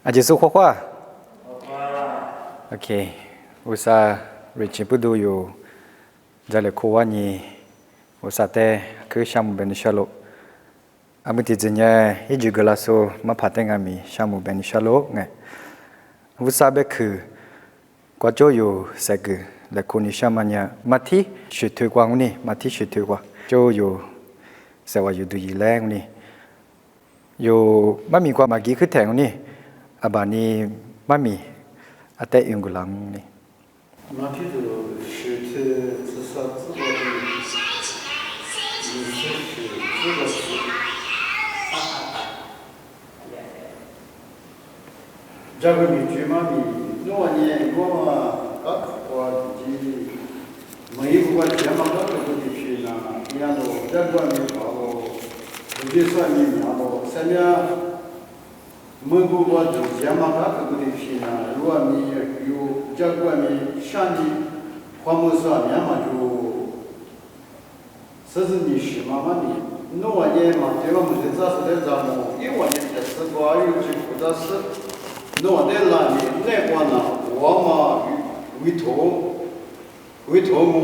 อาจจะสู้ข้อโอเคอุตส่าห์ริชิบุดูอยู่จะเลยคู่ว่านี่อุตส่าห์แต่คือชามุเบนิชาโลอามุติจิเนี่ยฮิจูกลาโซมาพัฒนามีชามุเบนิชาโลไงอุตส่าห์เบคือกว่าโจอยู่เสกและคนนิชามันเนี่ยมาที่ชุดถือกว่านี่มาที่ชุดถือกว่าโจอยู่เสว่าอยู่ดูยีแรงนี่อยู่ไม่มีความมากี้ขึ้นแทงนี่อาบานี่ไม่มีอาแต่ยังกุลังนี่มาที่ดูชุดถือ自杀自我的你是自我是这个你觉嘛你我呢我搞我自己没有过这么多的东西呢然后这个你搞我就说你然后现在没过过这么多的东西呢如果你有这个你上你花木说你嘛就是你是嘛嘛你我呢嘛对我们这是在咱们因为我呢是过有这个的是我在那里那关呢我嘛为头么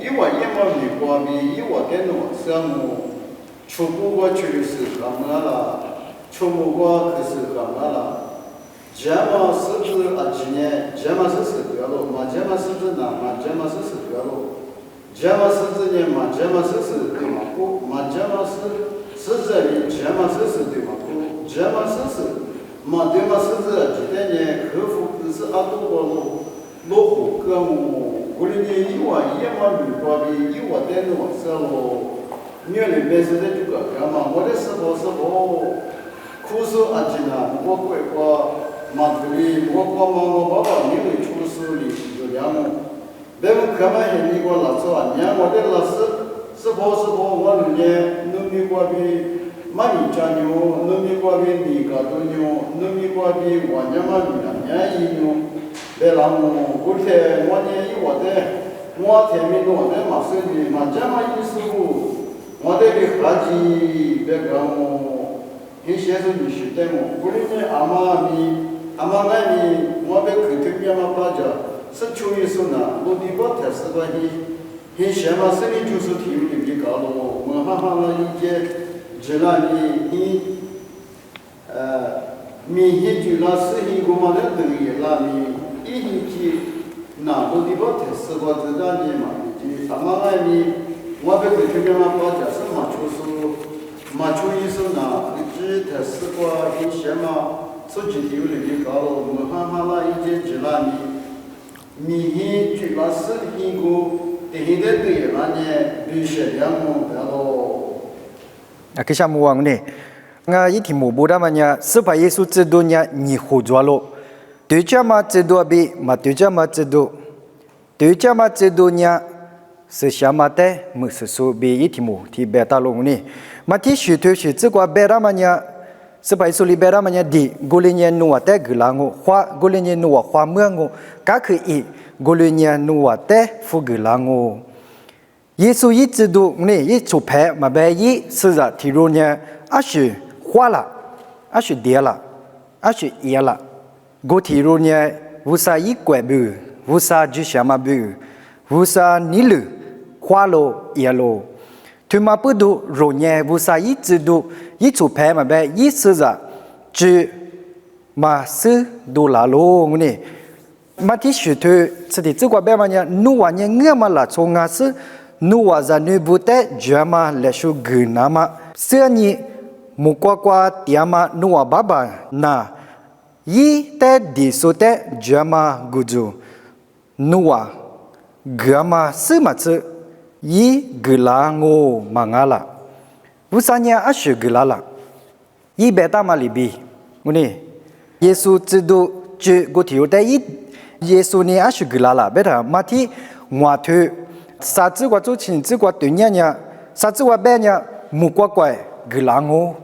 因为也嘛没过比因为跟我项目出国过去是干嘛了出国过是干嘛了这么是不是啊今年这么是对了嘛这么是不是呢嘛这么是对了这么是不是呢嘛这么是对嘛不嘛这么是这里这么是对嘛不这么是嘛对嘛是这几年客户是阿多个落户个么过年以外也嘛没过比以外的那是咯年里面是这个干嘛我的是否苦手阿金啊我过过马子里我过嘛我爸爸你会出手里就两么别们干嘛也你过老师啊你我的老师是否我呢农民过比马尼加牛农民过比尼加多牛农民过比我呢嘛你呢一牛别让我过天我呢以我的我天明我的马生的马这么一师傅我的个孩子别讲我你先生你是对么过年阿妈那你我别去这边嘛把着是初一说呢我的不太是关系你先嘛是你就是体育的搞了我哈哈了一些只那你你就那是一个嘛的等于那你一起那我的不太是关知道你嘛你阿妈那你我别去这边嘛把着是嘛就是马初一说呢，只他是个一些嘛，手机丢了就搞了，我哈哈那一件只那你就那是一个，第一个对那呢，必须两么然后。kisah muang ni nga iti mo buda manya supaya Yesus cedonya ni hujwalo tuja ma cedo abi ma tuja ma cedonya sesyamate mususu bi iti mo ti beta long ni mati shutu shu zigwa bera manya supaya suli bera manya di gulinya nuwa te gelango hwa gulinya nuwa hwa muango ka khu i gulinya nuwa te fu gelango Yesu yi zidu ni yi chupe ma be yi siza tirunya ashu hwala ashu diala ashu iala go tirunya wusa yi kwebu wusa jishama bu wusa nilu hwalo ialo tuma pudu ronye wusa yi zidu yi chupe ma be yi siza ji ma su do la lo ni ma ti shu tu siti zigwa be ma nya nuwa nya ngama la chonga su nuwa za nu bute jama leshu gunama seni mukwa tiama nuwa baba na yi te disote jama guju nuwa gama sumatsu yi gulango mangala usanya ashu gulala yi beta malibi nguni Yesu tsudu ju gotiyo te yi Yesu ni ashu gulala beta mati ngwatu sa zhi gua zhu qin zhi gua dun nya sa zhi gua be nya mu gua guai gelang o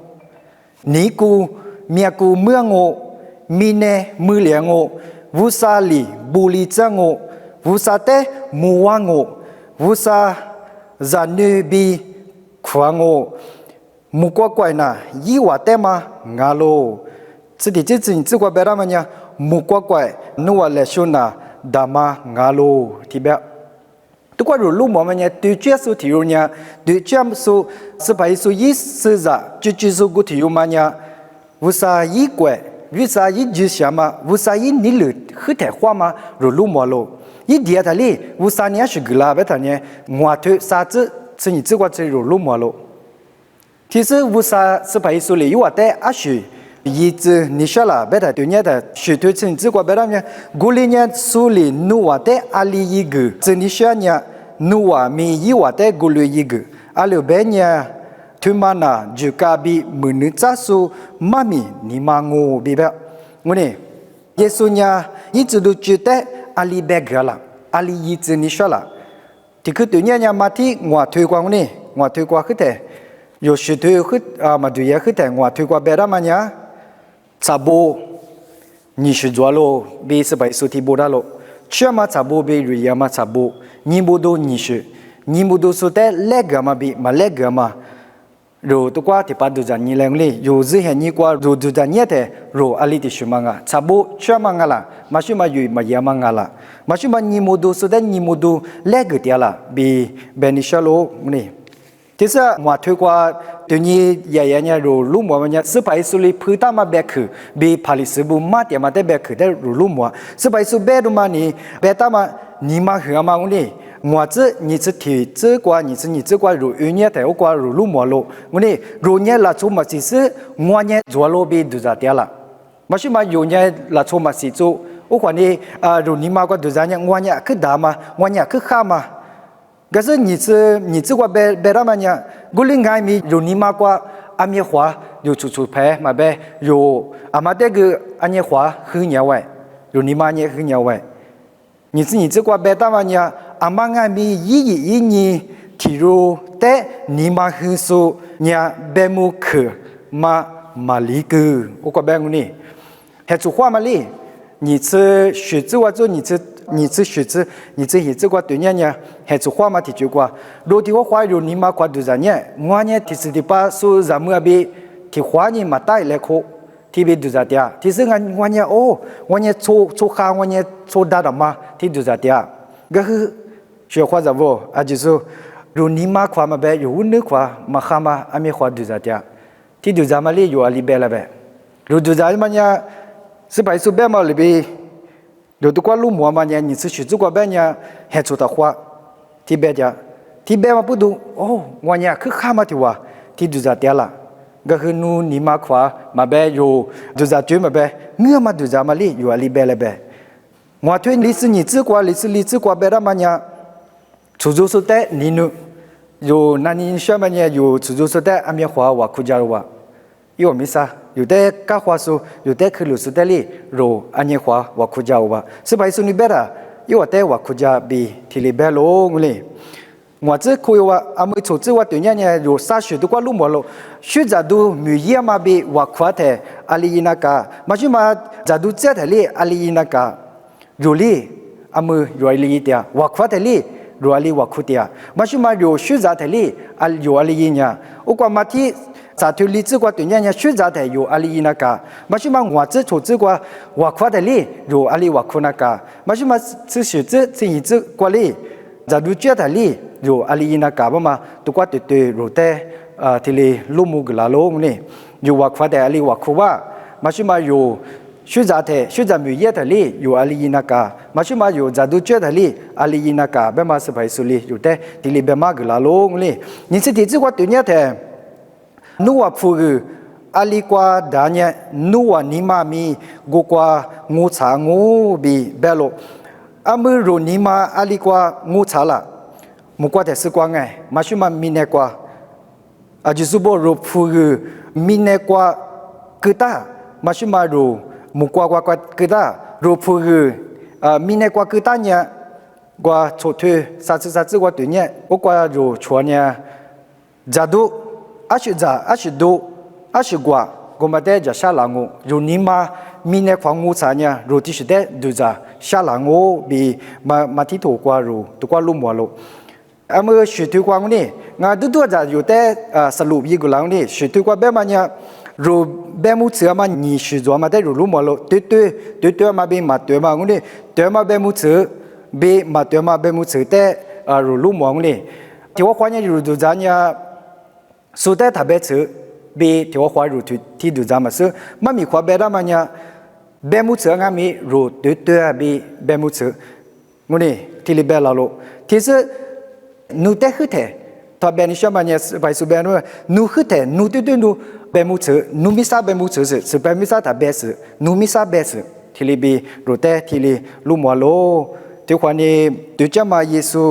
ni gu mia gu muang o mi ne mu liang o wu sa li bu li zhang o wu sa te mu wang o wu sa za nu bi kuang o mu gua guai na yi wa te ma nga lo 自己自己自过别人们呀，木瓜怪，努瓦来说呢，大妈牙路提别。都怪路路么么呢？对接受体育呢？对接受是把一首意思着，就接受个体育嘛呢？为啥一怪？为啥一就想嘛？为啥一你了很太话嘛？路么路？一点他哩，为啥你是个啦？别他呢？我推啥子？是你自个这路么路？其实为啥是把一首哩？有话带阿许。一直你说了，别他对你的许多层次过别人呢，古里呢苏里努瓦的阿里一个，这你说呢努瓦米一瓦的古里一个，阿留别呢，他们呢就卡比门内扎苏妈咪你妈我别别，我呢，耶稣呢一直都觉得阿里别个了，阿里一直你说了，这个对你呢马蹄我推广呢，我推广去的，有许多去马对也去的，我推广别人嘛呢。Sabo ni shujwalo be sebai suti bodalo chama sabo be riyama sabo ni bodo ni shu ni bodo sote legama be malegama ro to kwa ti padu jan ni lengle yo zi he ni kwa ro du jan yete ro ali ti shumanga sabo chama ngala mashuma yu mayama ngala mashuma ni modo sote ni modo leg tiala be benishalo ni其实我推过对你爷爷呢，路么么呢？是白苏里普达嘛白去，比帕里斯布马点嘛的白去的路么？是白苏白的嘛你白达嘛你嘛和嘛我呢？我这你这提这过你这过路有呢的我过路么路？我呢路呢拉出嘛其实我呢做路比都在掉了，嘛是嘛有呢拉出嘛是做，我管你路你嘛过都在呢，我呢去打嘛，我呢去看嘛。可是你这个别他们呀，古灵爱米有你妈个阿米花有出牌嘛呗，有阿妈这个阿米花很鸟歪，有你妈也很鸟歪。你这个别他们呀，阿妈爱米一年提入的你妈很少呀，别木克马里个，我个别个呢，还做花嘛哩，你这学子我做你这学子，你这这个对呢，还是花嘛提就过。如果花有你妈过多少年，我呢提是的把所咱们那边提花呢嘛带来可，提别多少点，提是我呢哦，我呢做下我呢做大的嘛，提多少点，个是学花怎么啊？就是如你妈花嘛呗，有你花嘛哈嘛阿没花多少点，提多少嘛哩有阿里边了呗，如多少嘛呢？是白手边嘛里边。有的过路么嘛呢？你是学这个边呢，还做的花，提别家，提别嘛不懂哦，我呢去看嘛的话，提就在点了，个是努你妈夸嘛别有就在追嘛别，我嘛就在嘛里有阿里别了别，我推历史你知过历史过别的嘛呢，出租车的你努有那你说嘛呢？有出租车的阿面花我苦家话，有没啥？有的干花树，有的去路树的里，肉安尼花我苦家话，是白树你别啦，有的我苦家比提里别咯我哩，我这可以话阿妹从这话对人呢有啥学都过路么咯，学咋都没嘢嘛比我苦的阿里那个，嘛就嘛咋都这的里阿里那个，有哩阿妹有阿里的，我苦的里。有阿里我苦的，嘛就嘛有学咋的里，有阿里呢，我讲嘛提。在推理这个对人家学杂的有阿里那个，马上嘛我这做这个我夸的哩有阿里我夸那个，马上嘛这学这一这个哩，在路街的哩有阿里那个嘛，都挂对路的提里路木个拉路呢，有我夸的阿里我夸哇，马上嘛有学杂没业的哩有阿里那个，马上嘛有在路街的哩阿里那个，别嘛是排除哩有的提里别嘛个拉路呢，你是提这个对人的。Nuwa fugu alikwa danya nuwa nima mi gokwa ngucha ngu bi belo amuru nima alikwa ngucha la mukwa de sikwa ngai mashuma mine kwa ajusubo ro fugu mine kwa kita mashuma ro mukwa kwa kita ro fugu mine kwa kita nya kwa chotu satsu kwa dunya okwa ro chwanya jadu ashido ashigwa gomade ja shalango runima mine kwangu tsanya rotishide duza shalango bi matito kwa ru to kwa lumwalo amo shitu kwa ni nga dudu ja yote salup yi gulang ni shitu kwa be manya รูเบมุเสือมาหนีชื่อจัวมาได้รูรู้หมดโลตัวมาบีมาตัวมางูนี่ตัวมาเบมุเสือบีมาตัวมาเบมุเสือแต่รูรู้หมดงูนี่ที่ว่าควายรูดูจานยาสุดแต่ถ้าเบสือบีที่ว่าควายรูที่ดูจานมาสือมันมีความเบรามันยาเบมุเสืองามีรูตัวบีเบมุเสืองูนี่ที่ลิเบลาโลที่สือนูเตคือเถถ้าเบนิชมันเนี่ยไปสุเบนูนูคือเถนูตัวนูเบมุเสือนูมิซาเบมุเสือสือเบมิซาถ้าเบสือนูมิซาเบสือที่ลิบีรูเตที่ลิลูมัวโลที่ควานี้ตัวจะมาเยซู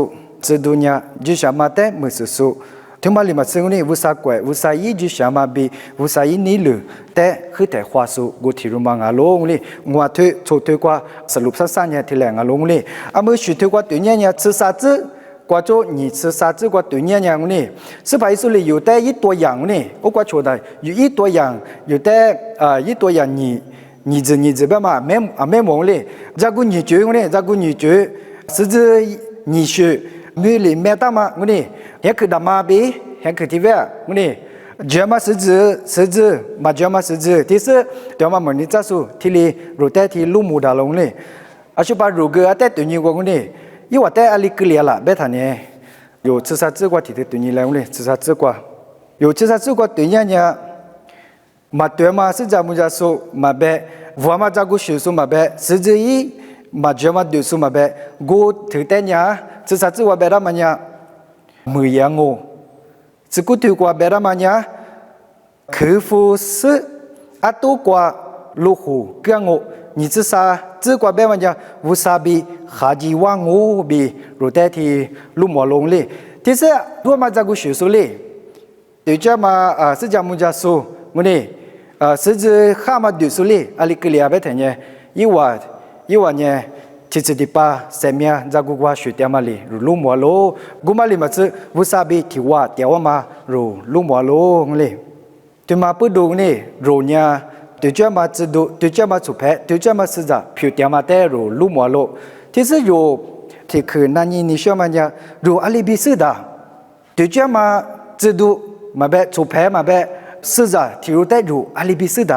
จะดุนยาจิชามาเตมือสุถึงมาลิมาซึ่งนี่วุษากวยวุษายีจิชามาบีวุษายีนี่หรือแต่คือแต่ความสุกูที่รู้มางาลงนี่งัวเถอะโชเถอะกว่าสรุปสั้นๆเนี่ยที่แหลงาลงนี่อามือชุดเถอะกว่าตัวเนี่ย吃啥子กว่าโจ你吃啥子กว่าตัวเนี่ยนี่是ไปสุริอยู่แต่一ตัวอย่างนี่โอ้กว่าโชได้อยู่一ตัวอย่างอยู่แต่一ตัวอย่าง你这边嘛没梦嘞这个你觉我呢这个你觉是指你是มือ里没大嘛我呢也可大嘛比也可体位我呢เจ้ามาสื่อมาเจ้ามาสื่อที่สุดเดี๋ยวมาเหมือนนี่จ้าสู้ที่ลีรู้แต่ที่ลุ่มมูดาลงเลยอาชีพรู้เกอแต่ตัวนี้กว่าคนนี้ยี่ว่าแต่อะไรก็เลี้ยละเบท่านี้อยู่吃啥子กว่าที่ตัวนี้แล้วเลย吃啥子กว่าอยู่吃啥子กว่าตัวนี้เนี่ยมาตัวมาสื่อจามุจาสู้มาเบวัวมาจากกุศลสู้มาเบสื่ออีมาเจ้ามาดูสู้มาเบกูถือแต่เนี่ย吃啥子ว่าเบรามันเนี่ยมือยังงู只顾对过别的嘛呢，客户是啊多过路虎跟我，你只啥只过别嘛呢，无啥比下几万我比如代替路马龙哩，但是多嘛这个学术哩，对这嘛是讲么家说我呢是指哈嘛读书哩，阿里个里阿别听呢，一话呢。其实的把生命在古话学点嘛哩，如路马路，古嘛哩嘛是无啥比提话点话嘛，如路马路哩，对嘛不懂呢，如呢，对这嘛制度，对这嘛出牌，对这嘛是咋，票点嘛带如路马路，其实有，ที่คือนั่นนี่说嘛呢，如阿里比是的，对这嘛制度嘛别出牌嘛别是咋，ที่รู้ได้如阿里比是的，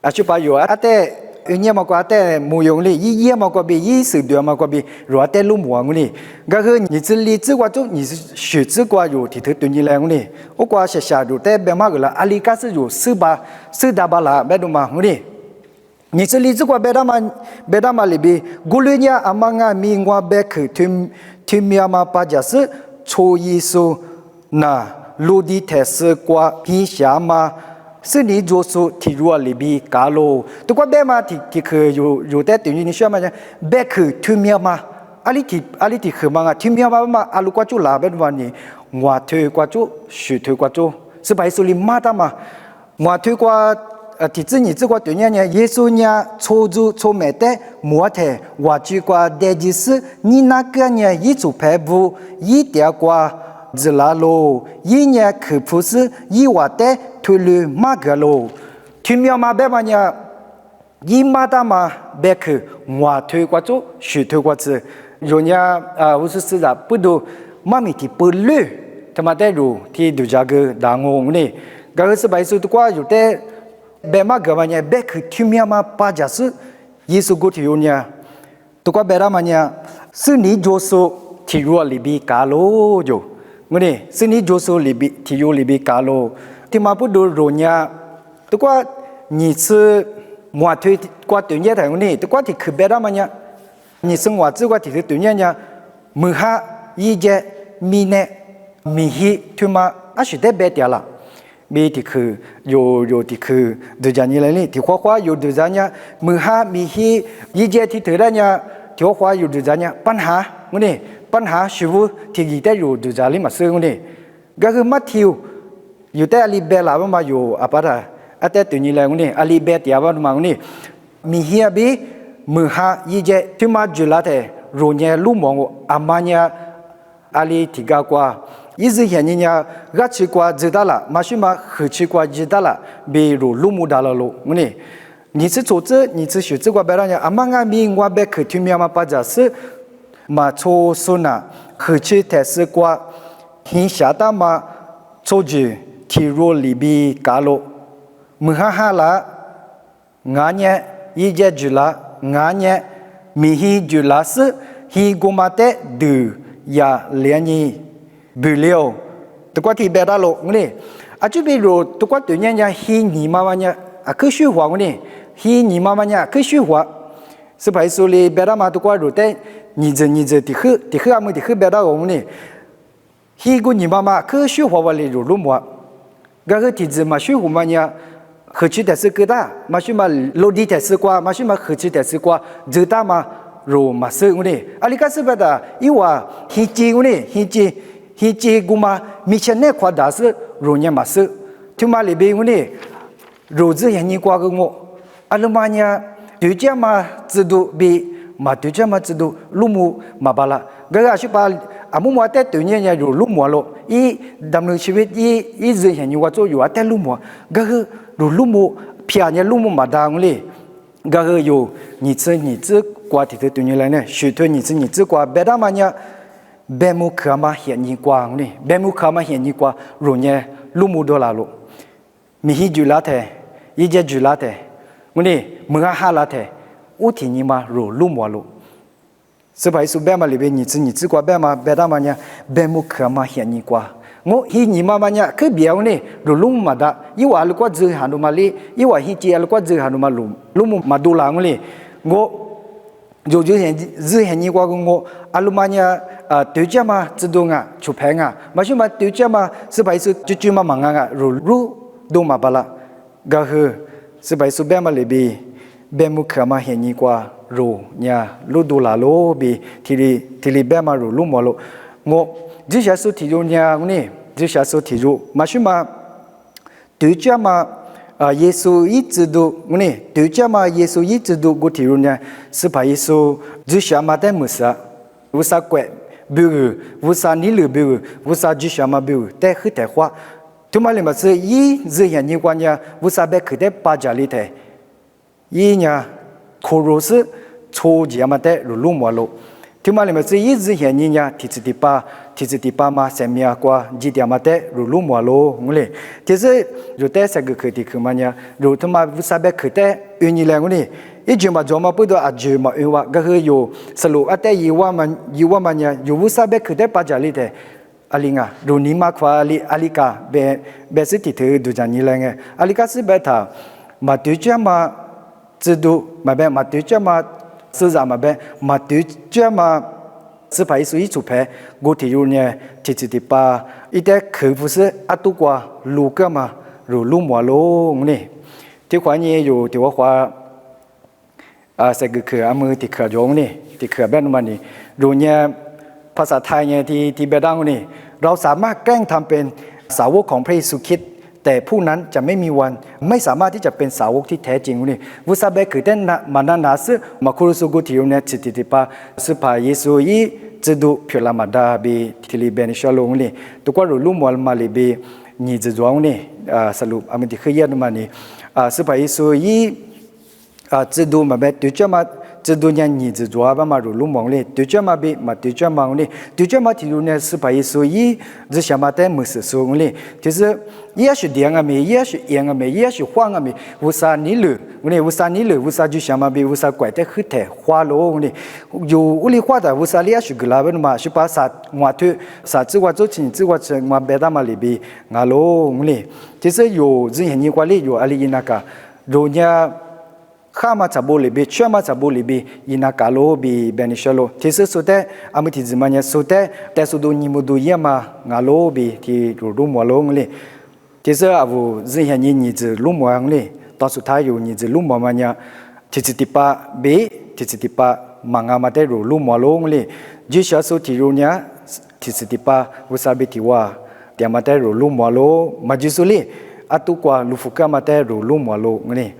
อาชีพอยู่อาแต่เนี่ยมากกว่าแต่มูยงเลยยี่มากกว่าบี20เดือนมากกว่าบีรัวแต่ลุ่มหัวงูนี่ก็คือ你这里只กว่าจุ你是学只กว่าอยู่ที่ถือตัวนี้แล้วงูนี่โอ้กว่าเฉยๆดูแต่แบบมากเลยอาลีก็是อยู่ซื้อดาบาละแบบดูมางูนี่你这里只กว่าแบบมาเลยบีกุลเนี่ยอามังมีงัวแบบคือทีมยามาปัจจัยโชยิสุนะลูดีเทสกว่าพิชามา是你做出提入里边搞咯，不过别嘛提去有在等于你说嘛呢，别去推面嘛，阿里提去嘛推面嘛，阿鲁瓜就拉别话呢，我推瓜就水推瓜就是白手里马的嘛，我推瓜提子你这瓜对呢，耶稣呢抽没得莫得，我就瓜的就是你那个呢一组排布一点瓜。自拉罗，一年可不是一瓦的推了马个罗，推苗嘛别嘛呢，一马达嘛别去我推过做，谁推过子，人家我是的不都妈咪的不累，他妈的路ที่ดูจากดังงนี่ก็คือไปสุดกว่าอยู่แต่แบบมา个嘛呢别去推苗嘛把家是耶稣过去有呢，ตัวก็แบบ嘛呢是你做事ที่รู้里边搞咯就。我呢，是你做事里边体育里边搞咯，他妈不都容易，不过你是莫推过对年台我呢，不过提去别的嘛呢，你生活只过提去对年呢，门下一节米呢米稀，他妈阿是得别点了，米提去有提去对家你来呢，提花有对家呢，门下米稀一节提对了呢，提花有对家呢，ปัญหา我呢。ปัญหาชีวิตที่ยิ่งได้อยู่ดูจาริมาซึ่งนี่ก็คือมัธยิวอยู่แต่อาลีเบลามาอยู่อะไรแต่ตัวนี้แล้วนี่อาลีเบตยาบ้านมานี่มีเฮียบีมือหายี่เจที่มาจุลาเตรูเนียลุ่มมองอามาเนียอาลีที่กากว่ายี่สิบเห็นเนี่ยรัชกว่าจิตาละมาชิมาหืชกว่าจิตาละเบรูลุ่มมุดาละลูนี่你是组织，你是学这个别人家，阿妈阿咪我别去听面嘛，把这是。嘛做说呢，和去台是过，天下的嘛做住体育里边搞了， มือห้าละงานเนี่ยยี่เจจุละงานเนี่ยมีฮีจุละสฮีกุมาเตดูยาเลียนีบุเลียวตัวที่เบดาโลนี่อาจจะเป็นรู้ตัวตัวเนี่ยฮีนีมาวันเนี่ยคือชื่อหัวนี่ฮีนีมาวันเนี่ยคือชื่อหัวสบายสุริเบดามาตัวรู้แต่นี่จะที่คืออามือที่คือเบดาโลนี่ฮีกุนีมาคือชื่อหัววันเลยรู้มั้วก็คือที่จะมาชื่อหัวมันเนี่ย合起的是个大，马去嘛落地的是瓜，马去嘛合起的是瓜，知道吗？肉嘛是我呢，阿里个是不的，因为黑鸡我呢，黑鸡我嘛，米前那块大是肉呢嘛是，就嘛里边我呢，肉子也你瓜个我，阿拉嘛呢，对家嘛制度比嘛对家嘛制度路木嘛巴拉，个个是把。อามุมาแต่ตัวเนี่ยอยู่ลุ่มหัวโลอีดำเนินชีวิตอีเรื่องอย่างนี้ว่าจะอยู่แต่ลุ่มหัวก็คือรู้ลุ่มหัวเพียงเนี่ยลุ่มหัวมาดังเลยก็คืออยู่นี่จื้อกว่าที่ตัวนี้เลยเนี่ยชีวิตนี่จื้อกว่าเบด้ามันเนี่ยเบมุขมาเห็นยิ่งกว่าเนี่ยเบมุขมาเห็นยิ่งกว่ารู้เนี่ยลุ่มหัวดอลลาร์โลมีฮิจุลาเทอีเจจุลาเทวันนี้มึงหาลาเทอุทินี่มารู้ลุ่มหัวโลสบายสุดแบบมาเลยเป็นนี่จื้อกว่าแบบมาเบด้ามันเนี่ยเบมุขมาเห็นยิ่งกว่างูฮีนี่มามันเนี่ยคือเบี้ยวนี่รู้ลุ่มมาได้ยี่ว่าลูกว่าจื้อหานุมาลียี่ว่าฮีเจียลูกว่าจื้อหานุมาลุ่มมาดูหลังเลยงูอยู่จื้อเห็นนี่กว่างูอาลุมาเนี่ยตัวเจ้ามาจื้อดงชุบแพงมาช่วยมาตัวเจ้ามาสบายสุดจู่ๆมามังรู้ดูมาบลาก็คือสบายสุดแบบมาเลยบีเบมุขมาเห็นนี่กว่ารู้เนี่ยรู้ดูหลาโลบีที่ลีแบบมารู้มัวโลงูจิชาสุที่รู้เนี่ยนี่จิชาสุที่รู้มาช่วยมาตัวเจ้ามาเยซูอีจิดูนี่ตัวเจ้ามาเยซูอีจิดูกูที่รู้เนี่ยสบายเยซูจิชามาได้มุสาวุสาเกวบิววุสานิลือบิววุสาจิชามาบิวแต่คือแต่ว่าทุกมาเลยมาซื้อยี่จะเห็นนี่กว่าเนี่ยวุสาเบคือได้ปาจาริเตยี่เนี่ยโคโรสโชจิอามาเตรู้มัวโลที่มาเลยมาซื้อยี่จะเห็นนี่เนี่ยที่จิตปามาเสียมีกว่าจิตอามาเตรู้มัวโลงเลยที่จะรู้แต่สักคือที่คือมันเนี่ยรู้ที่มาวิสาเบคือแต่อุนิเลงนี่อีจุมาจอมาพูดว่าจุมาอุวะก็คืออยู่สรุปแต่ยี่ว่ามันเนี่ยอยู่วิสาเบคือแต่ปัจจัยแต่อาลิงะรู้นี่มากกว่าอาลิกาเบสิที่เธอดูจานี่แหละไงอาลิกาสิเบต้ามาดูจามาจะดูมาแบบมาดูจามาสื่อสารมาแบบมาดูจามาสบายสุยสุเพกูที่อยู่เนี่ยที่จิตปาอีแต่คือผู้สื่ออัตุกว่าลูกมารู้ลุ่มหัวลงนี่ที่ขวานี่อยู่ที่ว่าขวาสักคืออามือที่เขือยงนี่ที่เขือแบบนั้นนี่รู้เนี่ยภาษาไทยเนี่ยที่เบดังนี่เราสามารถแกล้งทำเป็นสาวกของพระเยซูคริสต์แต่ผู้นั้นจะไม่มีวันไม่สามารถที่จะเป็นสาวกที่แท้จริงนี่วุสาเบคือแต่มานานาซึมาคุรุสุกุติอยู่เนี่ยจิตติปาสุภาเยซูยีจะดูพิลามาดาบีที่ลีเบนิชาลงนี่ตัวก็รู้ลุ่มวัลมาลีบีนี่จะจวงนี่สรุปอามิติคือเยอะมานี่สุภาเยซูยีจะดูมาแบบตัวเจ้ามาจะดูเนี่ยนี่จะจวบมารู้ลุ่มวังเลยตัวเจ้ามาบีมาตัวเจ้ามานี่ตัวเจ้ามาที่รู้เนี่ยสุภาเยซูยีจะชามาแต่มือสื่อส่งเลยที่จะ也是两个没，也是一个没，也是换个没，为啥你了？我呢，为啥你了？为啥就想嘛比为啥怪得很太花了？我呢，有屋里花的，为啥你也是个那边嘛？是把啥瓦头、啥子瓦做成，子瓦成嘛别的嘛里边，俺喽我呢，就是有之前你管理有阿里那个，人家。ข้ามาจากบุรีบีเชื่อมาจากบุรีบียินากาโลบีเบนิชโลที่สุดแต่อามิติจิมันเนี่ยสุดแต่สุดนิมุดูเยี่ยมางาโลบีที่รู้มัวลงเลยที่สุดอาวุธสิ่งนี้นี่จะรู้มัวงเลยตอนสุดท้ายอยู่นี่จะรู้มัวมันเนี่ยที่จิตติปะบีที่จิตติปะมังอามาได้รู้มัวลงเลยจิชาสุที่รู้เนี่ยที่จิตติปะวุสาบิที่ว่าเดี๋ยวมาได้รู้มัวลงมาจิสุลีอัตุกว่าลูฟุกามาได้รู้มัวลงเลย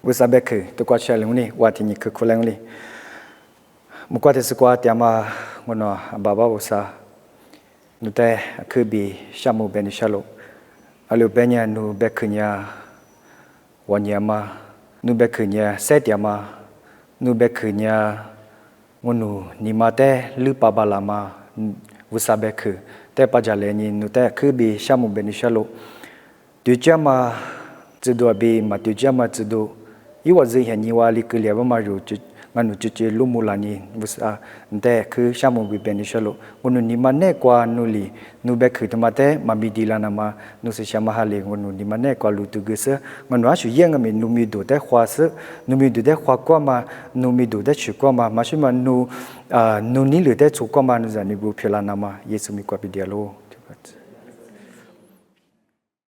วุสาเบคือตัวกวาดเชลงนี่ว่าที่นี่คือคนแรงเลยมุกว่าที่สกว่าที่มาวันน่ะบาบาวุสานุแต่คือบีชามูเบนิชาโลอาลูเบเนียนูเบคือเนี่ยวันยามานูเบคือเนี่ยเซตยามานูเบคือเนี่ยวันนูนิมาแต่ลือปาบาลามาวุสาเบคือแต่ปัจจัยนี้นูแต่คือบีชามูเบนิชาโลดูเจ้ามา จะดูบีมาตุจามาจะดูอีว่าจะเห็นยี่ว่าลิกเลียบมาอยู่งันจุดลุมูลานีบุษาแต่คือชามุบิเป็นนิชโลวันนี้มันเน่กว่านุลีนูเบคือธรรมะแต่มาบิดีลานามานุสิชามาฮาเลวันนี้มันเน่กว่าลูตุกษมันว่าชุยังมีนูมีดูแต่ขวาสนูมีดูแต่ขวากว่ามานูมีดูแต่ชุกว่ามาชุมันนูนี่หรือแต่ชุกว่ามานุจานิบุพิลานามาเยซูมีกว่าปิเดียโล